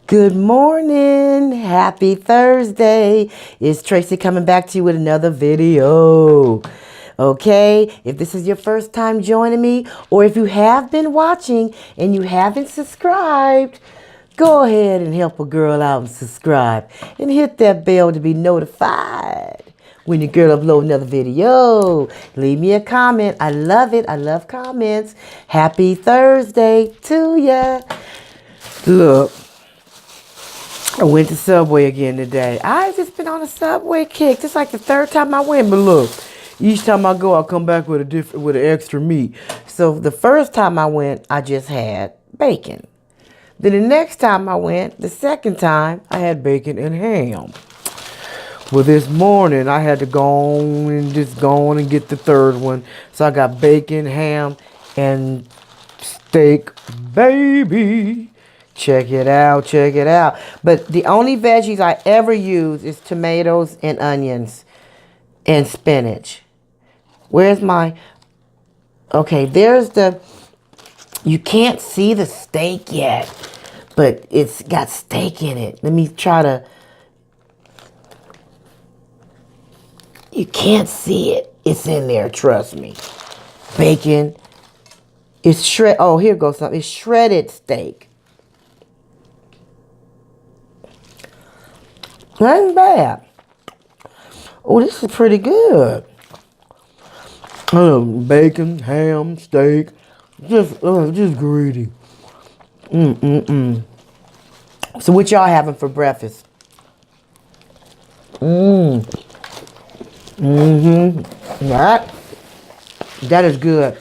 Good morning. Happy Thursday. It's Tracy coming back to you with another video. Okay, if this is your first time joining me, or if you have been watching and you haven't subscribed, go ahead and help a girl out and subscribe. And hit that bell to be notified when your girl upload another video. Leave me a comment. I love it. I love comments. Happy Thursday to ya. Look. I went to Subway again today. I've just been on a Subway kick. This is like the third time I went, but look, each time I go, I'll come back with with an extra meat. So the first time I went, I just had bacon. Then the next time I went, the second time, I had bacon and ham. Well, this morning I had to go on and get the third one. So I got bacon, ham, and steak, baby. Check it out, check it out. But the only veggies I ever use is tomatoes and onions and spinach. Where's my... Okay, there's the... You can't see the steak yet, but it's got steak in it. Let me try to... You can't see it. It's in there, trust me. Bacon. It's shred... Oh, here goes something. It's shredded steak. That ain't bad. Oh, this is pretty good. Bacon, ham, steak. Just greedy. So what y'all having for breakfast? That is good.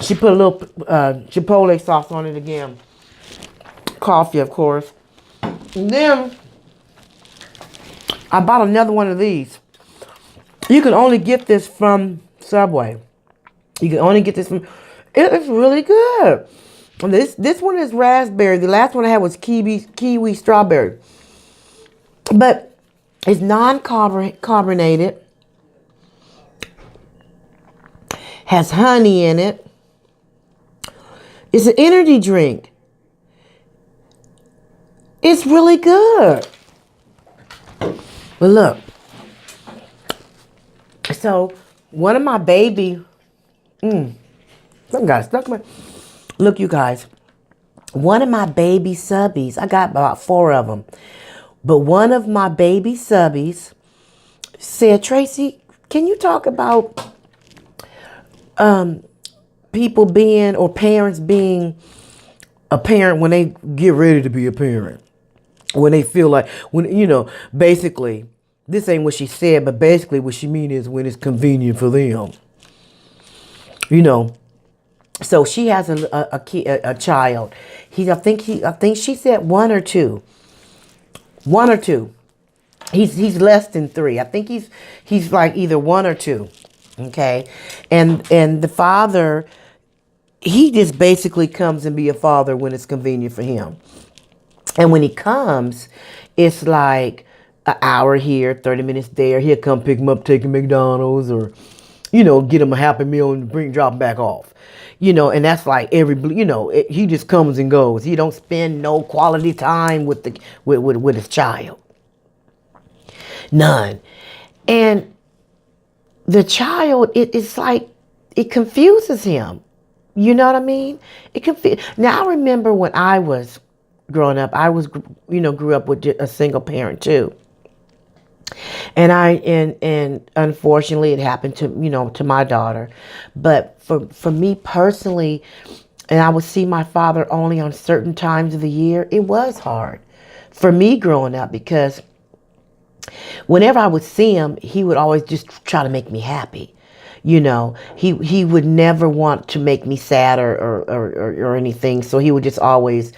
She put a little chipotle sauce on it again. Coffee, of course. And then I bought another one of these. You can only get this from Subway. You can only get this from... It is really good. And this one is raspberry. The last one I had was kiwi strawberry. But it's non-carbonated. Has honey in it. It's an energy drink. It's really good. But look, so one of my baby, something got stuck in my, look you guys, one of my baby subbies, I got about 4 of them, but one of my baby subbies said, Tracy, can you talk about people being, or parents being a parent when they get ready to be a parent? When they feel like, basically, this ain't what she said, but basically what she mean is when it's convenient for them. So she has a child. I think she said 1 or 2. 1 or 2. He's less than 3. I think he's like either 1 or 2. Okay, and the father, he just basically comes and be a father when it's convenient for him. And when he comes, it's like an hour here, 30 minutes there. He'll come pick him up, take him to McDonald's, or, get him a Happy Meal and drop him back off. And that's like he just comes and goes. He don't spend no quality time with his child. None. And the child, it's like, it confuses him. You know what I mean? Now, I remember when I was growing up, I grew up with a single parent too. And unfortunately it happened to my daughter. But for me personally, and I would see my father only on certain times of the year, it was hard for me growing up, because whenever I would see him, he would always just try to make me happy. He would never want to make me sad or anything. So he would just always,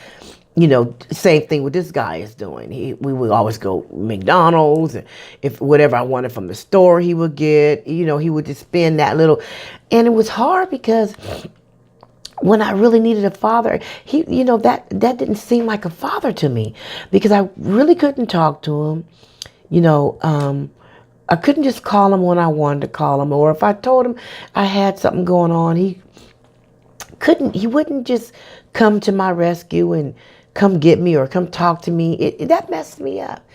same thing what this guy is doing. We would always go McDonald's, and if whatever I wanted from the store, he would get. He would just spend that little, and it was hard because when I really needed a father, that didn't seem like a father to me, because I really couldn't talk to him. I couldn't just call him when I wanted to call him, or if I told him I had something going on, he wouldn't just come to my rescue and come get me or come talk to me. That messed me up.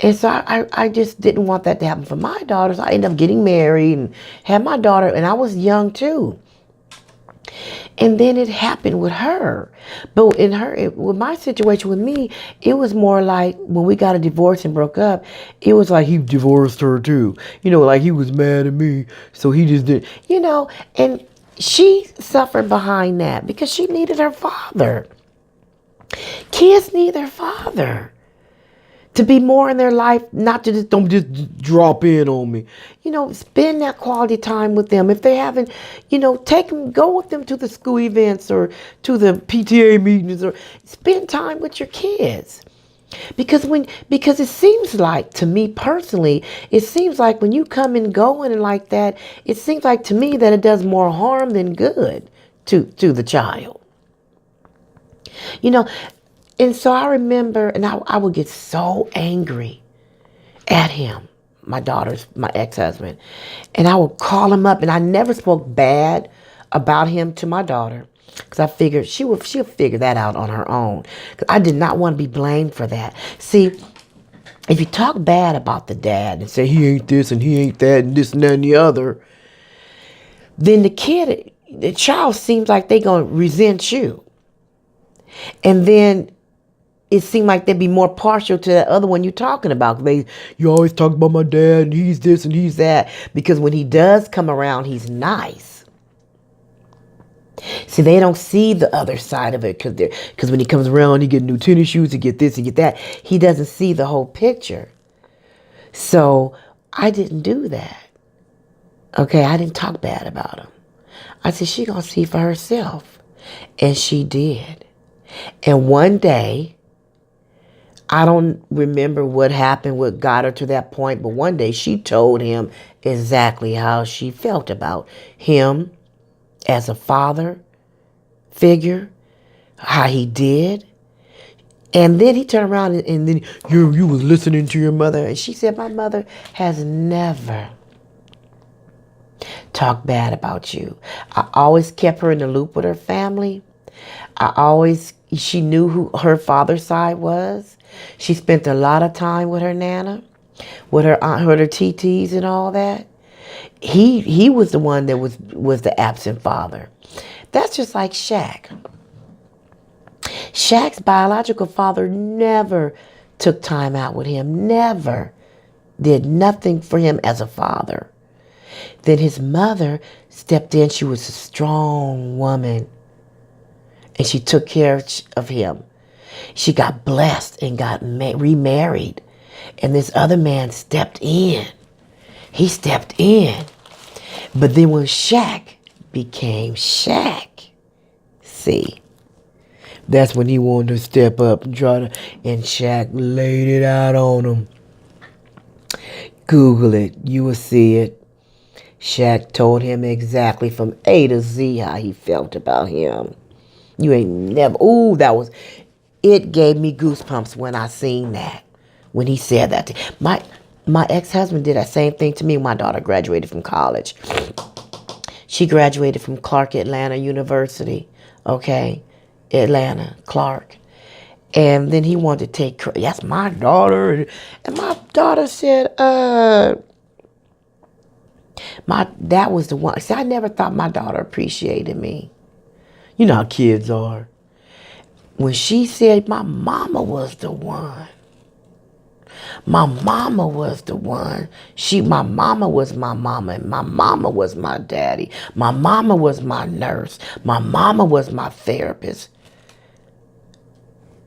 And so I just didn't want that to happen for my daughters. I ended up getting married and had my daughter, and I was young too. And then it happened with her. But with my situation with me, it was more like when we got a divorce and broke up, it was like he divorced her too. Like he was mad at me, so he just did, and she suffered behind that because she needed her father. Kids need their father to be more in their life, not to don't just drop in on me. Spend that quality time with them. If they haven't, go with them to the school events or to the PTA meetings, or spend time with your kids. Because it seems like, to me personally, it seems like when you come and go and like that, it seems like to me that it does more harm than good to the child. And so I remember, and I would get so angry at him, my ex-husband. And I would call him up, and I never spoke bad about him to my daughter, because I figured she'll figure that out on her own. Because I did not want to be blamed for that. See, if you talk bad about the dad and say he ain't this and he ain't that and this and that and the other, then the child seems like they gonna resent you. And then it seemed like they'd be more partial to that other one you're talking about. You always talk about my dad and he's this and he's that. Because when he does come around, he's nice. See, they don't see the other side of it, because when he comes around, he get new tennis shoes, he get this, he get that. He doesn't see the whole picture. So I didn't do that. Okay, I didn't talk bad about him. I said, she gonna see for herself. And she did. And one day, I don't remember what happened, what got her to that point, but one day she told him exactly how she felt about him as a father figure, how he did. And then he turned around and then, you was listening to your mother. And she said, my mother has never talked bad about you. I always kept her in the loop with her family. She knew who her father's side was. She spent a lot of time with her nana, with her aunt, her TTs and all that. He was the one that was the absent father. That's just like Shaq. Shaq's biological father never took time out with him, never did nothing for him as a father. Then his mother stepped in. She was a strong woman, and she took care of him. She got blessed and got remarried. And this other man stepped in. He stepped in. But then when Shaq became Shaq, see, that's when he wanted to step up and and Shaq laid it out on him. Google it. You will see it. Shaq told him exactly from A to Z how he felt about him. You ain't never, it gave me goosebumps when I seen that, when he said that. My ex-husband did that same thing to me when my daughter graduated from college. She graduated from Clark Atlanta University, okay? Atlanta, Clark. And then he wanted to take credit. That's my daughter. And my daughter said, that was the one. See, I never thought my daughter appreciated me. You know how kids are. When she said my mama was the one. My mama was the one. My mama was my mama, and my mama was my daddy. My mama was my nurse. My mama was my therapist.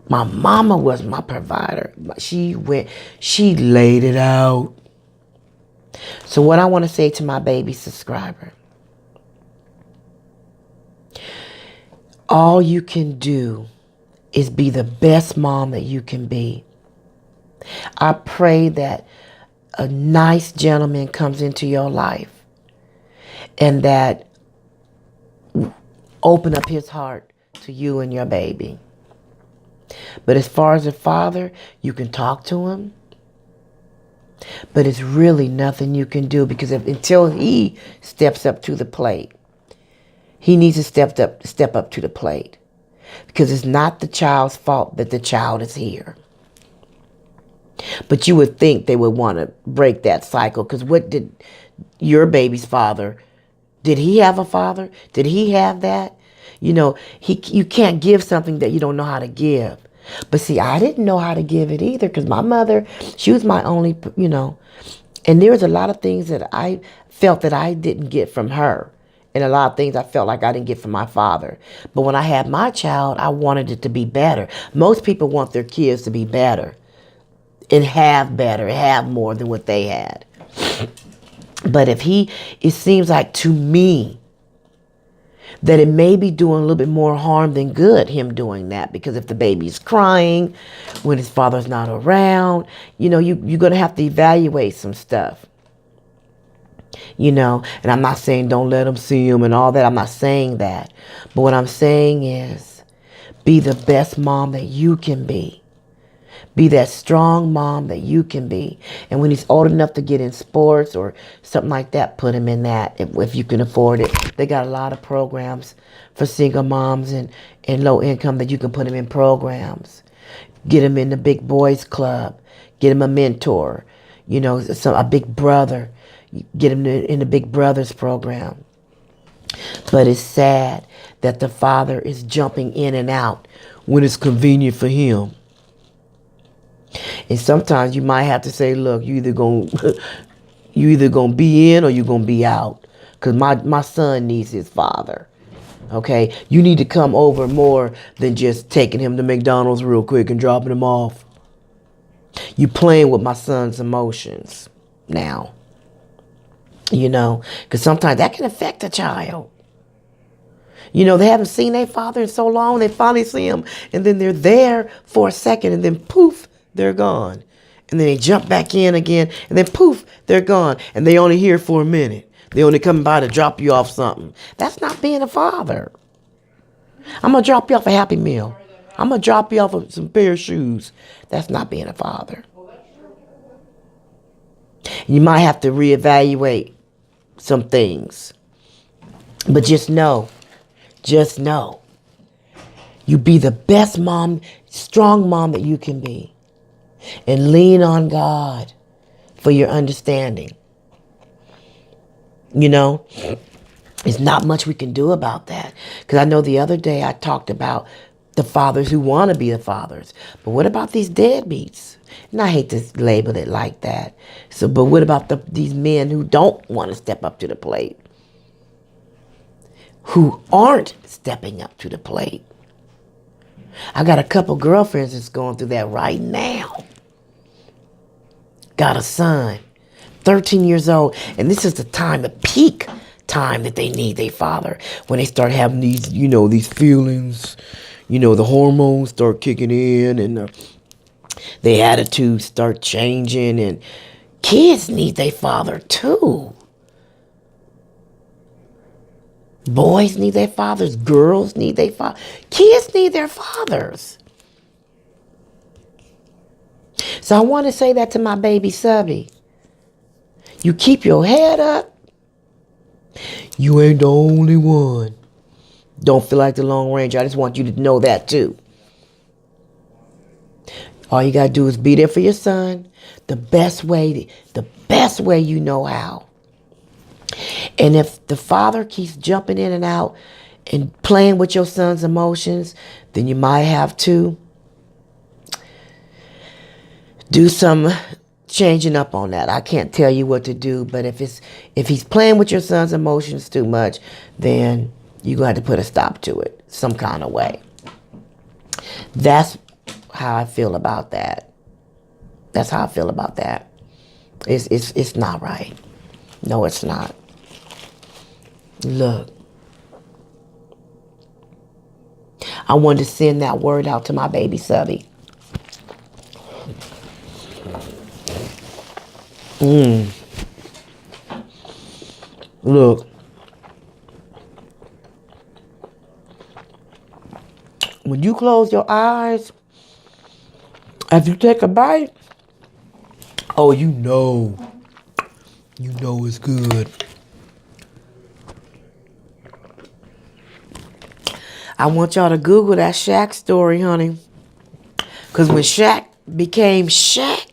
My mama was my provider. She laid it out. So what I want to say to my baby subscriber, all you can do is be the best mom that you can be. I pray that a nice gentleman comes into your life and that open up his heart to you and your baby. But as far as a father, you can talk to him, but it's really nothing you can do, because until he steps up to the plate, he needs to step up to the plate. because it's not the child's fault that the child is here. But you would think they would want to break that cycle, because what did your baby's father, did he have a father? Did he have that? You can't give something that you don't know how to give. But see, I didn't know how to give it either, because my mother, she was my only, and there was a lot of things that I felt that I didn't get from her. And a lot of things I felt like I didn't get from my father. But when I had my child, I wanted it to be better. Most people want their kids to be better and have better, have more than what they had. But it seems like to me that it may be doing a little bit more harm than good, him doing that. Because if the baby's crying when his father's not around, you're going to have to evaluate some stuff. And I'm not saying don't let him see him and all that. I'm not saying that. But what I'm saying is be the best mom that you can be. Be that strong mom that you can be. And when he's old enough to get in sports or something like that, put him in that if you can afford it. They got a lot of programs for single moms and low income that you can put him in programs. Get him in the big boys club. Get him a mentor. A big brother. Get him in the Big Brothers program. But it's sad that the father is jumping in and out when it's convenient for him. And sometimes you might have to say, look, you either gonna be in or you're gonna be out. Because my son needs his father. Okay? You need to come over more than just taking him to McDonald's real quick and dropping him off. You playing with my son's emotions now. Because sometimes that can affect a child. They haven't seen their father in so long, they finally see him, and then they're there for a second, and then poof, they're gone. And then they jump back in again, and then poof, they're gone. And they only here for a minute. They only come by to drop you off something. That's not being a father. I'm going to drop you off a Happy Meal. I'm going to drop you off some pair of shoes. That's not being a father. You might have to reevaluate some things. But just know, you be the best mom, strong mom that you can be. And lean on God for your understanding. There's not much we can do about that. Because I know the other day I talked about the fathers who want to be the fathers. But what about these deadbeats? And I hate to label it like that. But what about these men who don't want to step up to the plate? Who aren't stepping up to the plate? I got a couple girlfriends that's going through that right now. Got a son, 13 years old. And this is the peak time that they need their father. When they start having these, these feelings, the hormones start kicking in and their attitudes start changing. And kids need their father too. Boys need their fathers. Girls need their fathers. Kids need their fathers. So I want to say that to my baby subie. You keep your head up. You ain't the only one. Don't feel like the Lone Ranger. I just want you to know that too. All you got to do is be there for your son the best way you know how. And if the father keeps jumping in and out and playing with your son's emotions, then you might have to do some changing up on that. I can't tell you what to do, but if he's playing with your son's emotions too much, then you're going to have to put a stop to it some kind of way. That's how I feel about that. That's how I feel about that. It's not right. No, it's not. Look, I wanted to send that word out to my baby subie. Look, when you close your eyes, after you take a bite, oh, you know it's good. I want y'all to Google that Shaq story, honey. Because when Shaq became Shaq,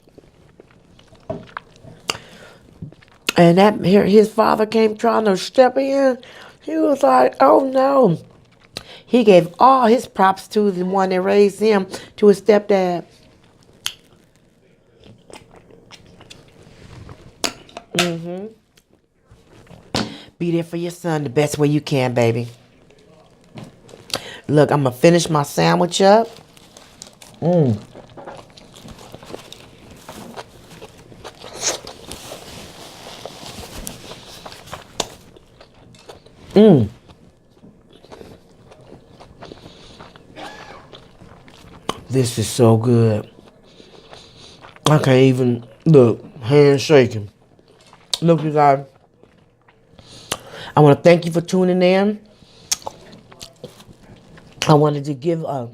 and that his father came trying to step in, he was like, oh no. He gave all his props to the one that raised him, to his stepdad. Be there for your son the best way you can, baby. Look, I'm going to finish my sandwich up. This is so good. I can't even, look, hands shaking. Look, you guys. I want to thank you for tuning in. I wanted to give a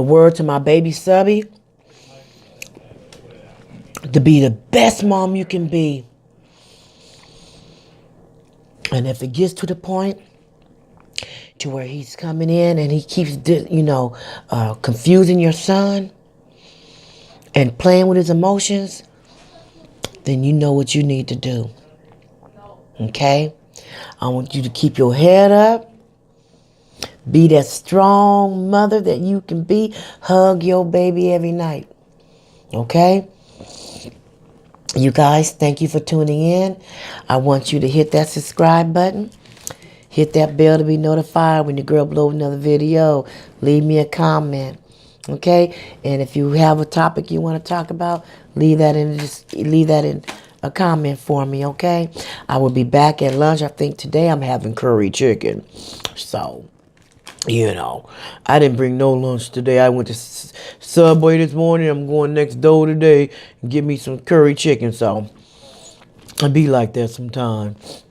word to my baby subie. To be the best mom you can be. And if it gets to the point to where he's coming in and he keeps, confusing your son and playing with his emotions, then you know what you need to do. Okay? I want you to keep your head up. Be that strong mother that you can be. Hug your baby every night. Okay? You guys, thank you for tuning in. I want you to hit that subscribe button. Hit that bell to be notified when your girl uploads another video. Leave me a comment. Okay? And if you have a topic you want to talk about, leave that in a comment for me, okay? I will be back at lunch. I think today I'm having curry chicken. So, I didn't bring no lunch today. I went to Subway this morning. I'm going next door today and get me some curry chicken. So, I be like that sometimes.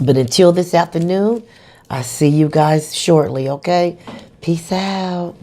But until this afternoon, I'll see you guys shortly, okay? Peace out.